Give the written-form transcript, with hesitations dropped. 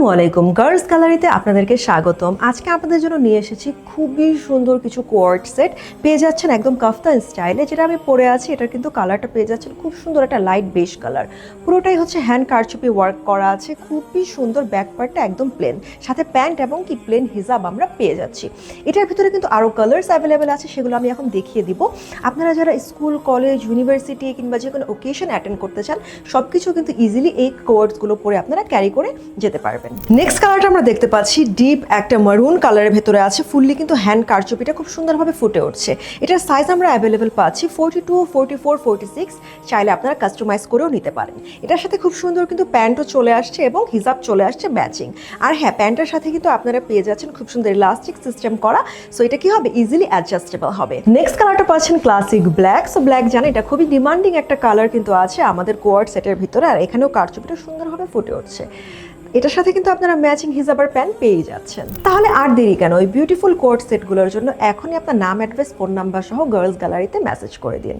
আসসালামু আলাইকুম, গার্লস গ্যালারিতে আপনাদেরকে স্বাগতম। আজকে আপনাদের জন্য নিয়ে এসেছি খুবই সুন্দর কিছু কোয়ার্ড সেট। পেয়ে যাচ্ছেন একদম কাফতান স্টাইলে, যেটা আমি পরে আছি এটার কিন্তু কালারটা পেয়ে যাচ্ছেন খুব সুন্দর একটা লাইট বেশ কালার। পুরোটাই হচ্ছে হ্যান্ড কারচুপি ওয়ার্ক করা আছে, খুবই সুন্দর। ব্যাক পার্টটা একদম প্লেন, সাথে প্যান্ট এবং কি প্লেন হিজাব আমরা পেয়ে যাচ্ছি। এটার ভিতরে কিন্তু আরও কালার্স অ্যাভেলেবেল আছে, সেগুলো আমি এখন দেখিয়ে দিব। আপনারা যারা স্কুল, কলেজ, ইউনিভার্সিটি কিংবা যে কোনো ওকেশন অ্যাটেন্ড করতে চান, সব কিছু কিন্তু ইজিলি এই কোয়ার্ডসগুলো পরে আপনারা ক্যারি করে যেতে পারবেন। নেক্সট কালারটা আমরা দেখতে পাচ্ছি ডিপ একটা মারুন কালারের ভেতরে আছে, ফুললি কিন্তু হ্যান্ড কারচুপিটা খুব সুন্দরভাবে ফুটে উঠছে। এটার সাইজ আমরা অ্যাভেলেবেল পাচ্ছি 42, 44, 46। চাইলে আপনারা কাস্টমাইজ করেও নিতে পারেন। এটার সাথে খুব সুন্দর কিন্তু প্যান্টও চলে আসছে এবং হিজাব চলে আসছে ম্যাচিং। আর হ্যাঁ, প্যান্টের সাথে কিন্তু আপনারা পেয়ে যাচ্ছেন খুব সুন্দর ইলাস্টিক সিস্টেম করা, সো এটা কি হবে, ইজিলি অ্যাডজাস্টেবল হবে। নেক্সট কালারটা পাচ্ছেন ক্লাসিক ব্ল্যাক। সো ব্ল্যাক জানেন এটা খুবই ডিমান্ডিং একটা কালার কিন্তু আছে আমাদের কোয়ার্ড সেটের ভিতরে, আর এখানেও কারচুপিটা সুন্দরভাবে ফুটে উঠছে। এটার সাথে কিন্তু আপনারা ম্যাচিং হিজাবার প্যান্ট পেয়ে যাচ্ছেন। তাহলে আর দেরি কেন, ওই বিউটিফুল কোয়ার্ড সেটগুলোর জন্য এখনই আপনার নাম, অ্যাড্রেস, ফোন নাম্বার সহ গার্লস গ্যালারিতে মেসেজ করে দিন।